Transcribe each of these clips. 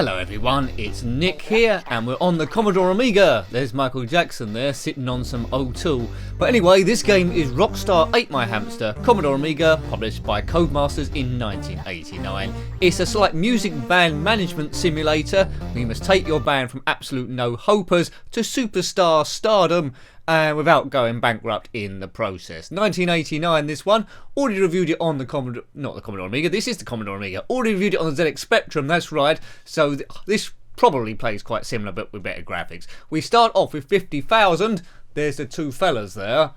Hello everyone, it's Nick here and we're on the Commodore Amiga. There's Michael Jackson there sitting on some O2. But anyway, this game is ROCKSTAR ATE My HAMSTER, Commodore Amiga, published by Codemasters in 1989. It's a slight music band management simulator where you must take your band from absolute no-hopers to superstar stardom and without going bankrupt in the process. 1989 this one. Already reviewed it on the Commodore, not the Commodore Amiga, this is the Commodore Amiga. Already reviewed it on the ZX Spectrum, that's right. So this probably plays quite similar but with better graphics. We start off with 50,000. There's the two fellas there.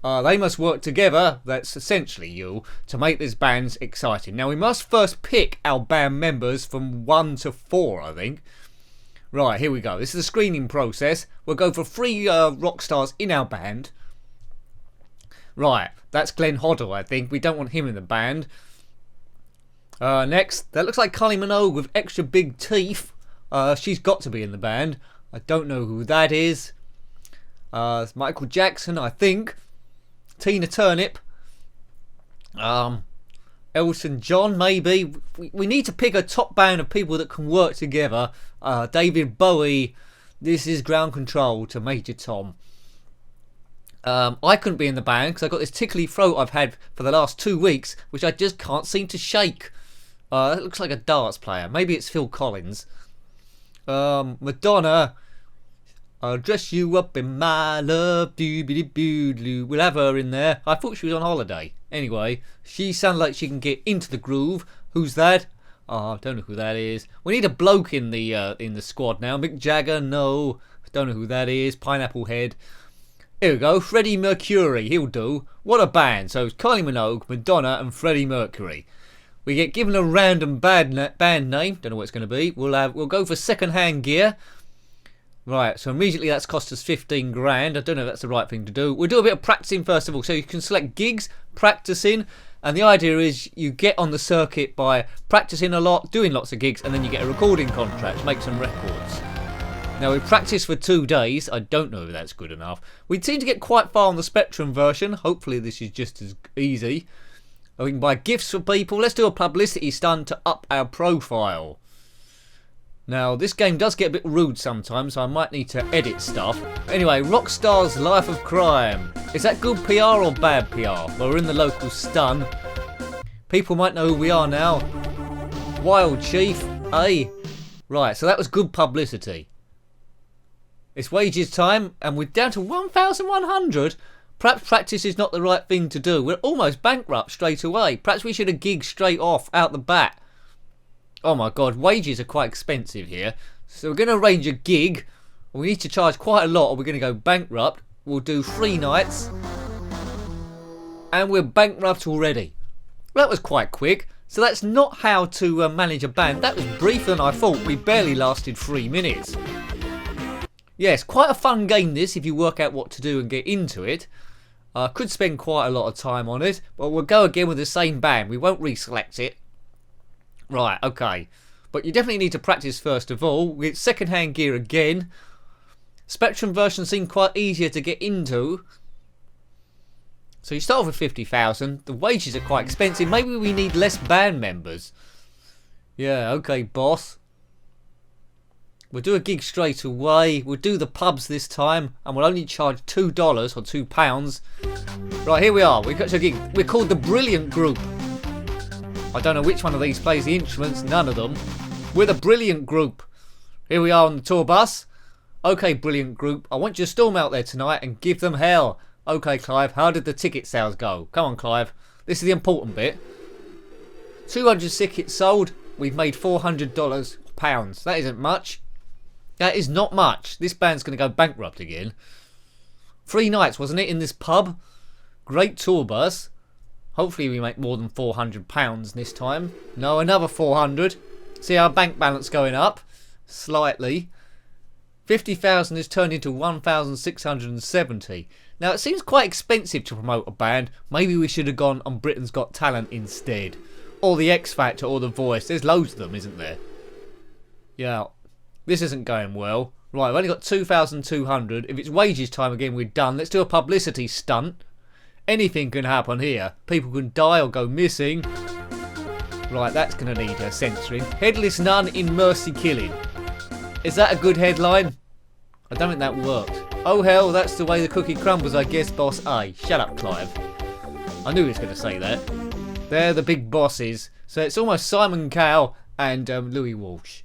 They must work together, that's essentially you, to make this band exciting. Now we must first pick our band members from 1 to 4, I think. Right, here we go. This is the screening process. We'll go for 3 rock stars in our band. Right, that's Glenn Hoddle, I think. We don't want him in the band. Next, that looks like Kylie Minogue with extra big teeth. She's got to be in the band. I don't know who that is. It's Michael Jackson, I think. Tina Turnip. Elton John, maybe. We need to pick a top band of people that can work together. David Bowie. This is Ground Control to Major Tom. I couldn't be in the band because I've got this tickly throat I've had for the last 2 weeks, which I just can't seem to shake. That looks like a darts player. Maybe it's Phil Collins. Madonna. I'll dress you up in my love. We'll have her in there. I thought she was on holiday. Anyway, she sounds like she can get into the groove. Who's that? I don't know who that is. We need a bloke in the squad now. Mick Jagger, no. Don't know who that is. Pineapple Head. Here we go. Freddie Mercury. He'll do. What a band. So it's Kylie Minogue, Madonna, and Freddie Mercury. We get given a random band name. Don't know what it's going to be. We'll go for second-hand gear. Right, so immediately that's cost us 15 grand. I don't know if that's the right thing to do. We'll do a bit of practicing first of all. So you can select gigs, practicing, and the idea is you get on the circuit by practicing a lot, doing lots of gigs, and then you get a recording contract, make some records. Now we practiced for 2 days. I don't know if that's good enough. We seem to get quite far on the Spectrum version. Hopefully this is just as easy. We can buy gifts for people. Let's do a publicity stunt to up our profile. Now, this game does get a bit rude sometimes, so I might need to edit stuff. Anyway, Rockstar's Life of Crime. Is that good PR or bad PR? Well, we're in the local stun. People might know who we are now. Wild Chief, eh? Right, so that was good publicity. It's wages time, and we're down to 1,100. Perhaps practice is not the right thing to do. We're almost bankrupt straight away. Perhaps we should have gigged straight off, out the bat. Oh my god, wages are quite expensive here. So we're going to arrange a gig. We need to charge quite a lot or we're going to go bankrupt. We'll do 3 nights. And we're bankrupt already. Well, that was quite quick. So that's not how to manage a band. That was briefer than I thought. We barely lasted 3 minutes. Yes, quite a fun game this if you work out what to do and get into it. Could spend quite a lot of time on it. But we'll go again with the same band. We won't reselect it. Right, okay. But you definitely need to practice first of all. We get second-hand gear again. Spectrum version seemed quite easier to get into. So you start off with 50,000. The wages are quite expensive. Maybe we need less band members. Yeah, okay, boss. We'll do a gig straight away. We'll do the pubs this time. And we'll only charge $2 or £2. Right, here we are. We've got a gig. We're called the Brilliant Group. I don't know which one of these plays the instruments, none of them. We're the Brilliant Group. Here we are on the tour bus. Okay, Brilliant Group, I want you to storm out there tonight and give them hell. Okay, Clive, how did the ticket sales go? Come on, Clive. This is the important bit. 200 tickets sold. We've made $400 pounds. That isn't much. That is not much. This band's going to go bankrupt again. 3 nights, wasn't it, in this pub? Great tour bus. Hopefully we make more than £400 this time. No, another 400. See our bank balance going up slightly. 50,000 has turned into 1,670. Now it seems quite expensive to promote a band. Maybe we should have gone on Britain's Got Talent instead. Or the X Factor or the Voice. There's loads of them, isn't there? Yeah, this isn't going well. Right, I've only got 2,200. If it's wages time again, we're done. Let's do a publicity stunt. Anything can happen here. People can die or go missing. Right, that's going to need censoring. Headless nun in mercy killing. Is that a good headline? I don't think that worked. Oh hell, that's the way the cookie crumbles, I guess, boss A. Shut up, Clive. I knew he was going to say that. They're the big bosses. So it's almost Simon Cowell and Louis Walsh.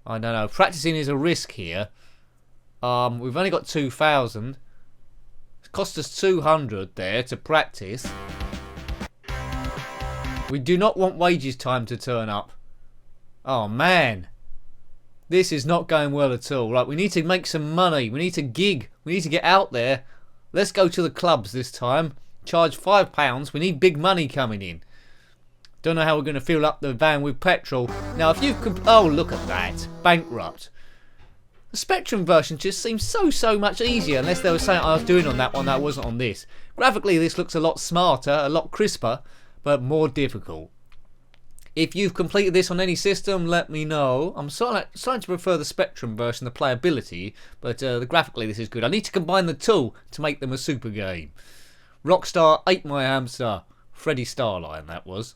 I don't know. Practicing is a risk here. We've only got 2,000. It cost us 200 there to practice. We do not want wages time to turn up. Oh man. This is not going well at all. Right, we need to make some money. We need to gig. We need to get out there. Let's go to the clubs this time. Charge £5. We need big money coming in. Don't know how we're going to fill up the van with petrol. Now, if you could... Oh, look at that. Bankrupt. The Spectrum version just seems so much easier. Unless there was something I was doing on that one that wasn't on this. Graphically, this looks a lot smarter, a lot crisper, but more difficult. If you've completed this on any system, let me know. I'm starting to prefer the Spectrum version, the playability, but graphically this is good. I need to combine the two to make them a super game. ROCKSTAR Ate My Hamster. Freddie Starline, that was.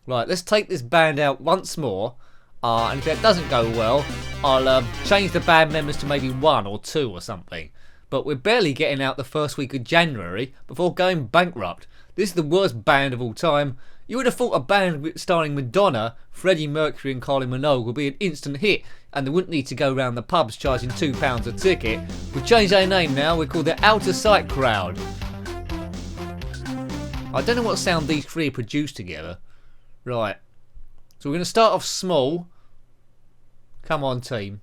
Right, let's take this band out once more. And if that doesn't go well, I'll change the band members to maybe 1 or 2 or something. But we're barely getting out the first week of January before going bankrupt. This is the worst band of all time. You would have thought a band starring Madonna, Freddie Mercury and Kylie Minogue would be an instant hit and they wouldn't need to go round the pubs charging £2 a ticket. We've changed our name now, we're called the Outer Sight Crowd. I don't know what sound these three produced together. Right, so we're going to start off small. Come on team.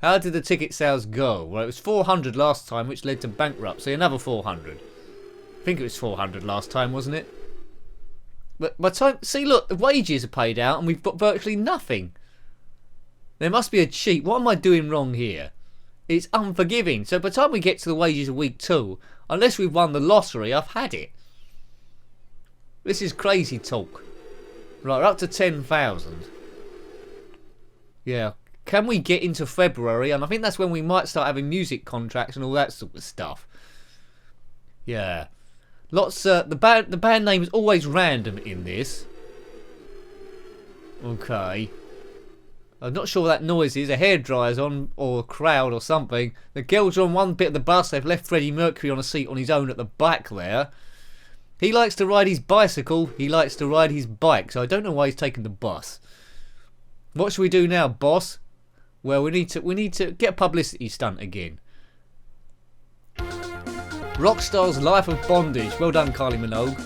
How did the ticket sales go? Well, it was 400 last time, which led to bankruptcy, another 400. I think it was 400 last time, wasn't it? But by time, see, look, the wages are paid out and we've got virtually nothing. There must be a cheat. What am I doing wrong here? It's unforgiving. So by the time we get to the wages of week 2, unless we've won the lottery, I've had it. This is crazy talk. Right, we're up to 10,000. Yeah. Can we get into February? And I think that's when we might start having music contracts and all that sort of stuff. Yeah. Lots. The band name is always random in this. Okay. I'm not sure what that noise is. A hairdryer's on, or a crowd, or something. The girls are on one bit of the bus. They've left Freddie Mercury on a seat on his own at the back there. He likes to ride his bicycle. He likes to ride his bike. So I don't know why he's taking the bus. What should we do now, boss? Well, we need to get a publicity stunt again. Rockstar's Life of Bondage. Well done, Kylie Minogue.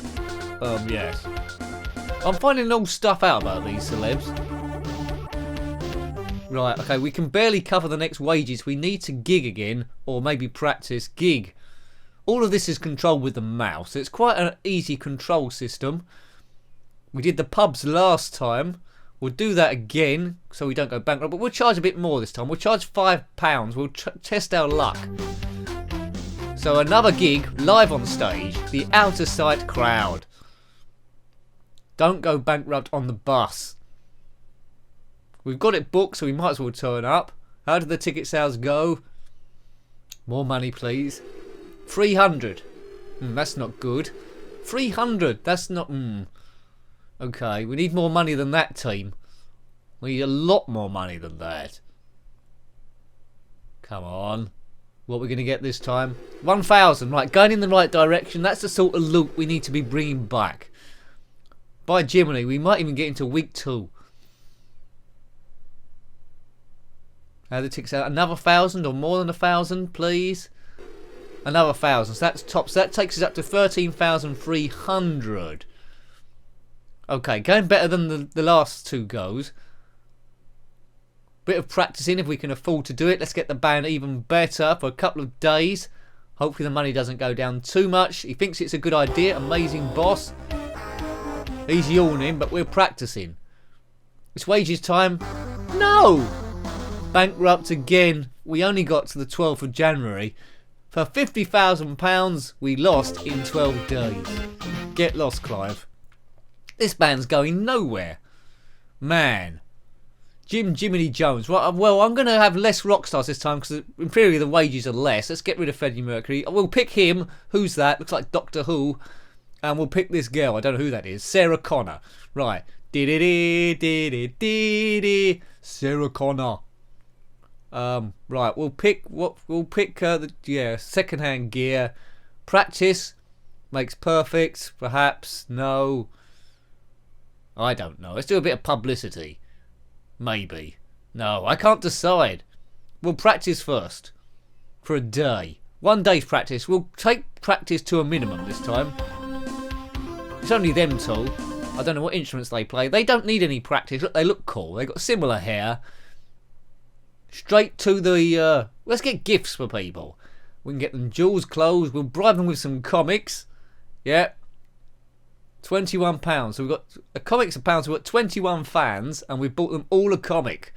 Yes. I'm finding all stuff out about these celebs. Right, okay, we can barely cover the next wages. We need to gig again, or maybe practice gig. All of this is controlled with the mouse. It's quite an easy control system. We did the pubs last time. We'll do that again, so we don't go bankrupt. But we'll charge a bit more this time. We'll charge £5. We'll test our luck. So another gig, live on stage, the Outer Sight Crowd. Don't go bankrupt on the bus. We've got it booked, so we might as well turn up. How did the ticket sales go? More money, please. 300. That's not good. 300. That's not... Okay, we need more money than that, team. We need a lot more money than that. Come on. What are we going to get this time? 1,000. Right, going in the right direction. That's the sort of loot we need to be bringing back. By Jiminy, we might even get into week 2. How the ticks out? Another 1,000 or more than 1,000, please. Another 1,000. So that's top. So that takes us up to 13,300. Okay, going better than the last 2 goes. Bit of practicing if we can afford to do it. Let's get the band even better for a couple of days. Hopefully the money doesn't go down too much. He thinks it's a good idea. Amazing boss. He's yawning, but we're practicing. It's wages time. No! Bankrupt again. We only got to the 12th of January. For £50,000 we lost in 12 days. Get lost, Clive. This band's going nowhere. Man. Jiminy Jones. Well, I'm going to have less rock stars this time because in theory the wages are less. Let's get rid of Freddie Mercury. We'll pick him. Who's that? Looks like Doctor Who. and we'll pick this girl. I don't know who that is. Sarah Connor. Right. Sarah Connor. Right. We'll pick the second-hand gear. Practice makes perfect. Perhaps. No. I don't know. Let's do a bit of publicity. Maybe. No, I can't decide. We'll practice first. For a day. 1 day's practice. We'll take practice to a minimum this time. It's only them two. I don't know what instruments they play. They don't need any practice. Look, they look cool. They've got similar hair. Straight to the... let's get gifts for people. We can get them jewels, clothes. We'll bribe them with some comics. Yeah. £21. So we've got... A comic's £1. We've got 21 fans. And we've bought them all a comic.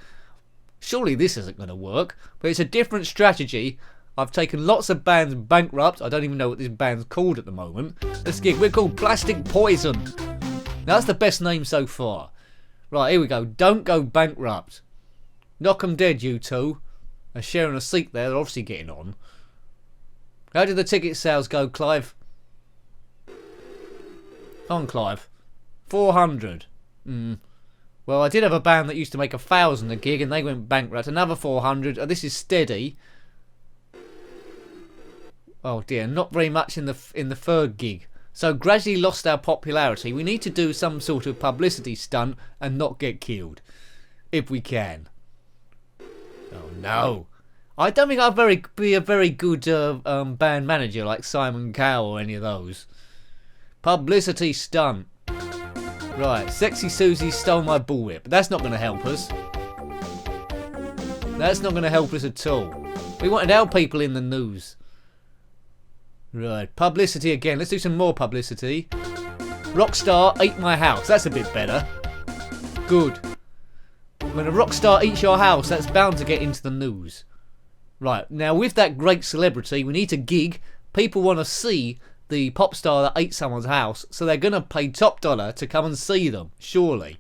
Surely this isn't going to work. But it's a different strategy. I've taken lots of bands bankrupt. I don't even know what this band's called at the moment. Let's gig. We're called Plastic Poison. Now, that's the best name so far. Right, here we go. Don't go bankrupt. Knock 'em dead, you two. They're sharing a seat there. They're obviously getting on. How did the ticket sales go, Clive? Come on, Clive. 400. Well, I did have a band that used to make 1,000 a gig and they went bankrupt. Another 400. This is steady. Oh dear, not very much in the third gig. So gradually lost our popularity. We need to do some sort of publicity stunt and not get killed. If we can. Oh no. I don't think I'll be a very good band manager like Simon Cowell or any of those. Publicity stunt. Right, Sexy Susie stole my bullwhip. That's not going to help us. That's not going to help us at all. We wanted our people in the news. Right, publicity again. Let's do some more publicity. Rockstar ate my house. That's a bit better. Good. When a rock star eats your house, that's bound to get into the news. Right, now with that great celebrity, we need to gig. People want to see the pop star that ate someone's house, so they're going to pay top dollar to come and see them, surely.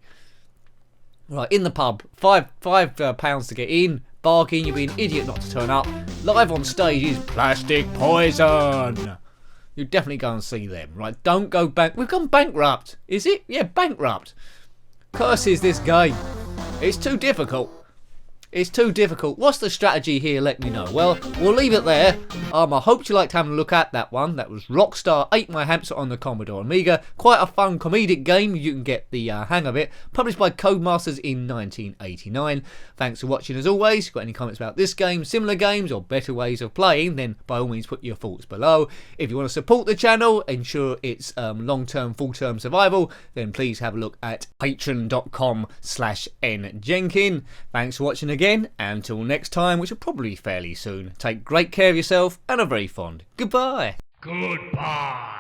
Right, in the pub, five pounds to get in. Bargain, you'd be an idiot not to turn up. Live on stage is Plastic Poison. You definitely go and see them, right? Don't go We've gone bankrupt. Is it? Yeah, bankrupt. Curses this game. It's too difficult. It's too difficult. What's the strategy here? Let me know. Well, we'll leave it there. I hope you liked having a look at that one. That was Rockstar Ate My Hamster on the Commodore Amiga. Quite a fun comedic game. You can get the hang of it. Published by Codemasters in 1989. Thanks for watching as always. If you've got any comments about this game, similar games, or better ways of playing, then by all means put your thoughts below. If you want to support the channel, ensure it's long-term, full-term survival, then please have a look at patreon.com/njenkin. Thanks for watching again. Until next time, which will probably be fairly soon, take great care of yourself and are very fond. Goodbye. Goodbye.